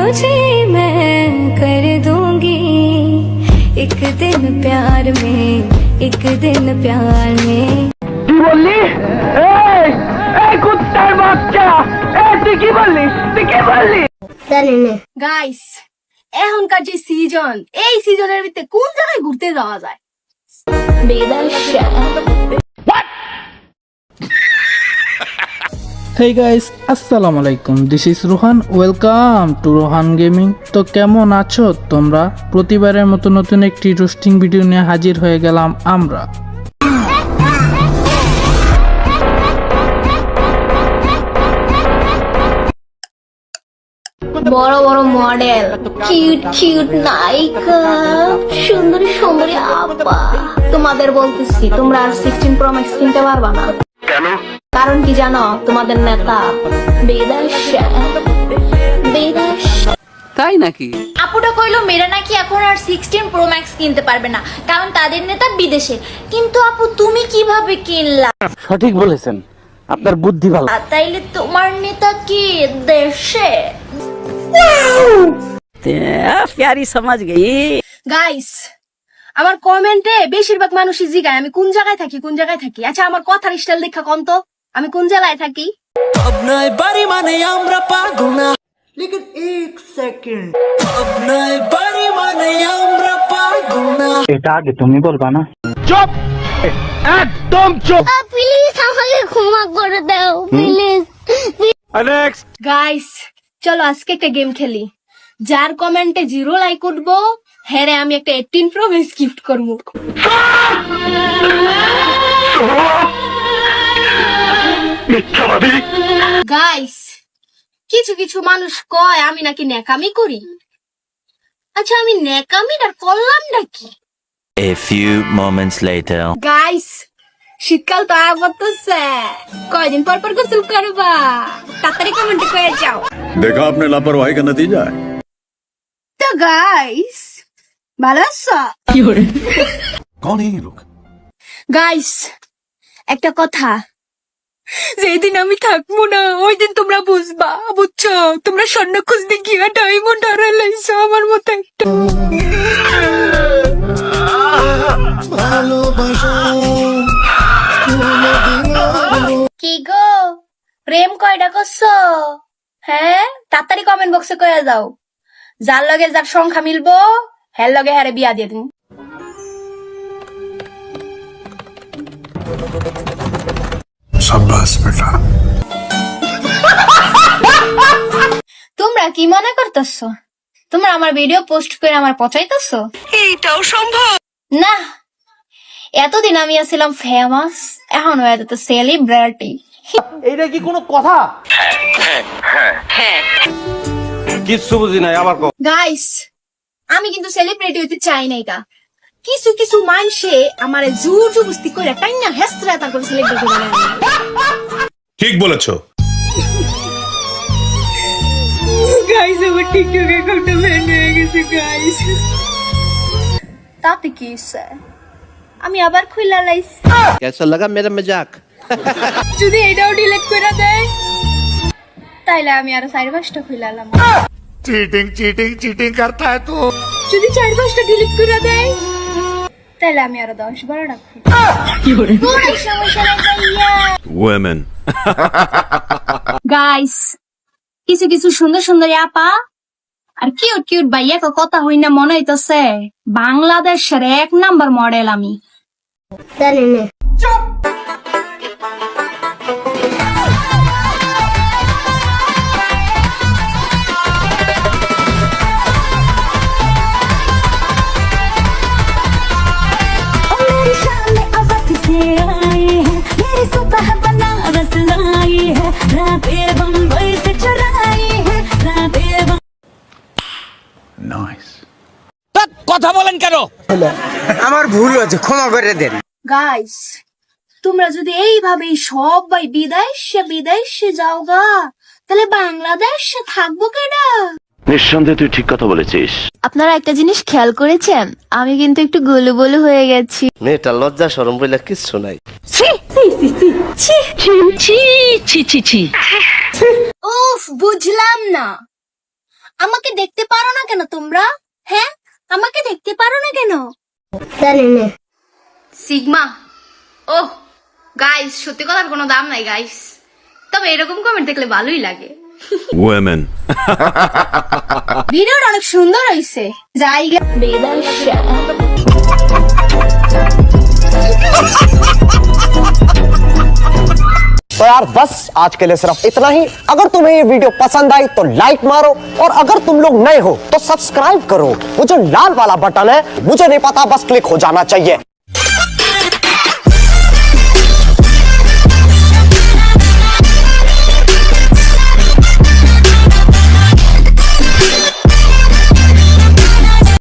तुझे मैं कर दूंगी एक दिन प्यार में एक दिन प्यार में। কি বললি? এই এই কুত্তার বাচ্চা, এই তুই কি বললি? তুই কি বললি? গাইস, এখনকার যে সিজন, এই সিজনের ভিতরে কোন জায়গায় ঘুরতে যাওয়া যায়? হেই গাইস, আসসালামু আলাইকুম। This is Rohan, welcome to Rohan gaming. তো কেমন আছো তোমরা? প্রতিবারের মতো নতুন একটি রোস্টিং ভিডিও নিয়ে হাজির হয়ে গেলাম আমরা। বড় বড় মডেল, কিউট কিউট নায়িকা, সুন্দরী সুন্দরী আপা, তোমাদের বলতেছি তোমরা আর 16 Pro Max কিনতে পারবা না। কারণ কি জানো? তোমাদের নেতা বিদেশে। তাই নাকি? আপুটা কইলো মেয়েরা নাকি এখন আর 16 Pro Max কিনতে পারবে না, কারণ তাদের নেতা বিদেশে। কিন্তু আপু তুমি কিভাবে কিনলা? সঠিক বলেছেন, আপনার বুদ্ধি ভালো। তাইলে তোমার নেতা কি দেশে? প্যারি সমাজ গই। গাইস, আমার কমেন্টে বেশিরভাগ মানুষই জিগায় আমি কোন জায়গায় থাকি, কোন জায়গায় থাকি। আচ্ছা, আমার কথার স্টাইল দেখা কোন তো আমি কোন জেলায় থাকি? अपनाए बारी माने आम्रा पागुना लेकिन एक सेकंड अपनाए बारी माने आम्रा पागुना এটা আগে তুমি বলবা না? চুপ, একদম চুপ। প্লিজ আমাকে ক্ষমা করে দাও প্লিজ। নেক্সট। গাইস, চলো আজকে একটা গেম খেলি। যার কমেন্টে 0 লাইক উঠবো, হ্যাঁ আমি একটা 18 Pro Max গিফট করবো। গাইস, কিছু কিছু মানুষ কয় আমি নাকি ন্যাকামি করি। আচ্ছা, আমি ন্যাকামিটার করলাম নাকি? A few moments later. Guys, শীতকাল তো আগতেছে, কয়দিন পর পর গোসল করবা? তাড়াতাড়ি কমেন্টে কয়ে যাও। देखा आपने लापरवाही का नतीजा है। তো গাইস, ভালো আছো? कौन है ये लोग? গাইস, একটা কথা, যেদিন আমি থাকবো না ওই দিন তোমরা বুঝবা, বুঝছো? তোমরা স্বর্ণ খুঁজতে গিয়ে ডায়মন্ড হারাইছো আমার মতো একটা। কি গো, প্রেম কয়টা করছো? হ্যাঁ, তাড়াতাড়ি কমেন্ট বক্সে কয়ে যাও। যার লগে যার সংখ্যা মিলবো, হ্যার লগে হ্যারে বিয়া দিয়ে দিন। शाबाश बेटा। তোমরা কি মনে করতেছো? তোমরা আমার ভিডিও পোস্ট করে আমার পচাইতেছো? এইটাও সম্ভব না, এতদিন আমি ছিলাম ফেমাস, এখন হয়ে যেত সেলিব্রিটি। এইটা কি কোনো কথা? কিচ্ছু বুঝি নাই, আবার কও। গাইস, আমি কিন্তু সেলিব্রিটি হইতে চাই না। এটা কিছু কিছু মানুষে আমার জোর জবরদস্তি করে টাইনা হেসরা তারপর সেলিব্রিটি বানায়। ठीक বলেছো। গাইস, আমার টিকটক অ্যাকাউন্টটা ব্যান হয়ে গেছে গাইস। তাতে কি হইছে? আমি আবার খুইলা লাইছি। कैसा लगा मेरा मजाक? যদি এটাও ডিলিট করে দেয়, তাইলে আমি আরো 4-5টা খুইলালাম। चीटिंग चीटिंग चीटिंग करता है तू। যদি 4-5টা ডিলিট করে দেয়, তাইলে আমি আরো 10-12টা খুলি। কোনো সমস্যা নাই ভাইয়া। Women। গাইস, কিছু কিছু সুন্দর সুন্দর আপা আর কিউট কিউট ভাইয়া কথা হই না মনে হইতেছে বাংলাদেশের 1 নাম্বার মডেল আমি। Nice। কথা বলেন কেন? আমার ভুল হয়েছে, ক্ষমা করে দেন। গাইস, তোমরা যদি এইভাবেই সবাই বিদেশে যাও গা, তাহলে বাংলাদেশে থাকবো কেডা? নিঃসন্দেহে তুই ঠিক কথা বলেছিস। আপনারা একটা জিনিস খেয়াল করেছেন? আমি কিন্তু একটু গোলুবলু হয়ে গেছি। মেয়েটা লজ্জা শরম বলে কিচ্ছু নাই। উফ, বুঝলাম না, আমাকে দেখতে পারো না কেন তোমরা? হ্যাঁ, আমাকে দেখতে পারো না কেন? সিগমা। ও গাইস, সত্যি কথার কোনো দাম নাই গাইস, তবে এরকম কমেন্ট দেখলে ভালোই লাগে। Women. ভিডিওটা অনেক সুন্দর হয়েছে। জায়গা तो यार बस आज के लिए सिर्फ इतना ही। अगर तुम्हें ये वीडियो पसंद आई तो लाइक मारो, और अगर तुम लोग नए हो तो सब्सक्राइब करो। वो जो लाल वाला बटन है मुझे नहीं पता, बस क्लिक हो जाना चाहिए।